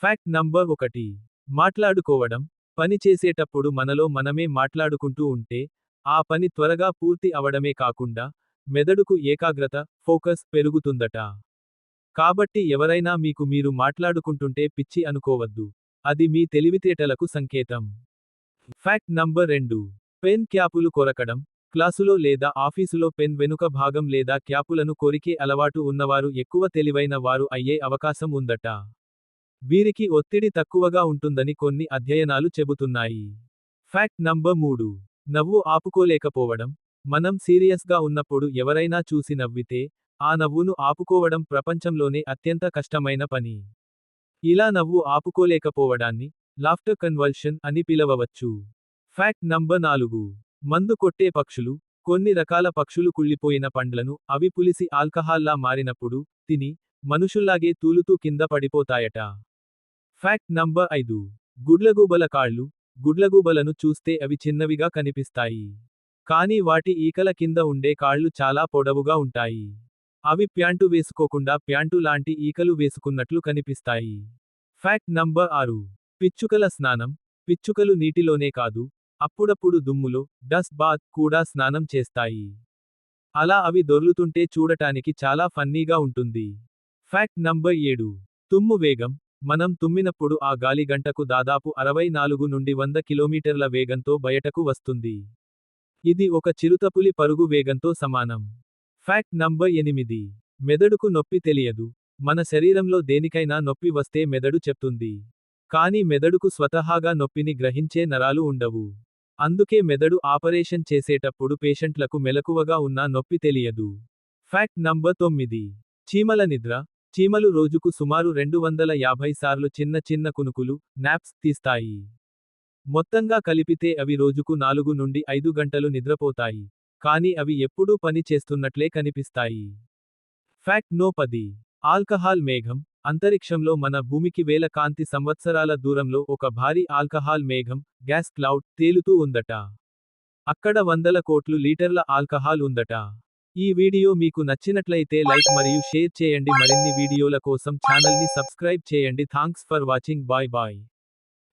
Fact number 1. మాట్లాడుకోవడం. పని చేసేటప్పుడు మనలో మనమే మాట్లాడుకుంటూ ఉంటే, ఆ పని త్వరగా పూర్తి అవడమే కాకుండా, మెదడుకు ఏకాగ్రత, ఫోకస్ పెరుగుతుందట. కాబట్టి ఎవరైనా మీకు మీరు మాట్లాడుకుంటుంటే పిచ్చి అనుకోవద్దు. అది మీ తెలివితేటలకు సంకేతం. Fact number 2. పెన్ క్యాపులు కొరకడం. క్లాసులో లేదా ఆఫీసులో పెన్ వెనుక భాగం లేదా క్యాపులను కొరికే అలవాటు ఉన్నవారు ఎక్కువ తెలివైన వారు అయ్యే అవకాశం ఉందట. వీరికి ఒత్తిడి తక్కువగా ఉంటుందని కొన్ని అధ్యయనాలు చెబుతున్నాయి. Fact number 3. నవ్వు ఆపుకోలేకపోవడం. మనం సీరియస్గా ఉన్నప్పుడు ఎవరైనా చూసి నవ్వితే, ఆ నవ్వును ఆపుకోవడం ప్రపంచంలోనే అత్యంత కష్టమైన పని. ఇలా నవ్వు ఆపుకోలేకపోవడాన్ని లాఫ్టర్ కన్వల్షన్ అని పిలవవచ్చు. Fact number 4. మందు కొట్టే పక్షులు. కొన్ని రకాల పక్షులు కుళ్ళిపోయిన పండ్లను, అవి పులిసి ఆల్కహాల్లా మారినప్పుడు, తిని, మనుషుల్లాగే తూలుతూ కింద పడిపోతాయట. Fact number 5. గుడ్లగూబల కాళ్ళు. గుడ్లగూబలను చూస్తే అవి చిన్నవిగా కనిపిస్తాయి. కానీ వాటి ఈకల కింద ఉండే కాళ్ళు చాలా పొడవుగా ఉంటాయి. అవి ప్యాంటు వేసుకోకుండా ప్యాంటు లాంటి ఈకలు వేసుకున్నట్లు కనిపిస్తాయి. Fact number 6. పిచ్చుకల స్నానం. పిచ్చుకలు నీటిలోనే కాదు, అప్పుడప్పుడు దుమ్ములో, డస్ట్ బాత్ కూడా స్నానం చేస్తాయి. అలా అవి దొర్లుతుంటే చూడటానికి చాలా ఫన్నీగా ఉంటుంది. Fact number 7. తుమ్ము వేగం. మనం తుమ్మినప్పుడు ఆ గాలి గంటకు దాదాపు 64 నుండి 100 కిలోమీటర్ల వేగంతో బయటకు వస్తుంది. ఇది ఒక చిరుతపులి పరుగు వేగంతో సమానం. Fact number 8. మెదడుకు నొప్పి తెలియదు. మన శరీరంలో దేనికైనా నొప్పి వస్తే మెదడు చెప్తుంది. కానీ మెదడుకు స్వతహాగా నొప్పిని గ్రహించే నరాలు ఉండవు. అందుకే మెదడు ఆపరేషన్ చేసేటప్పుడు పేషెంట్లకు మెలకువగా ఉన్నా నొప్పి తెలియదు. Fact number 9. చీమల నిద్ర. చీమలు రోజుకు సుమారు 250 సార్లు చిన్న చిన్న కునుకులు, నాప్స్ తీస్తాయి. మొత్తంగా కలిపితే అవి రోజుకు 4 నుండి 5 గంటలు నిద్రపోతాయి. కానీ అవి ఎప్పుడూ పని చేస్తున్నట్లే కనిపిస్తాయి. Fact no 10. ఆల్కహాల్ మేఘం. అంతరిక్షంలో మన భూమికి వేల కాంతి సంవత్సరాల దూరంలో ఒక భారీ ఆల్కహాల్ మేఘం, గ్యాస్ క్లౌడ్, తేలుతూ ఉందట. అక్కడ వందల కోట్లు లీటర్ల ఆల్కహాల్ ఉందట. ఈ వీడియో మీకు నచ్చినట్లయితే లైక్ మరియు షేర్ చేయండి. మరిన్ని వీడియోల కోసం ఛానల్ని సబ్స్క్రైబ్ చేయండి. Thanks for watching. Bye bye.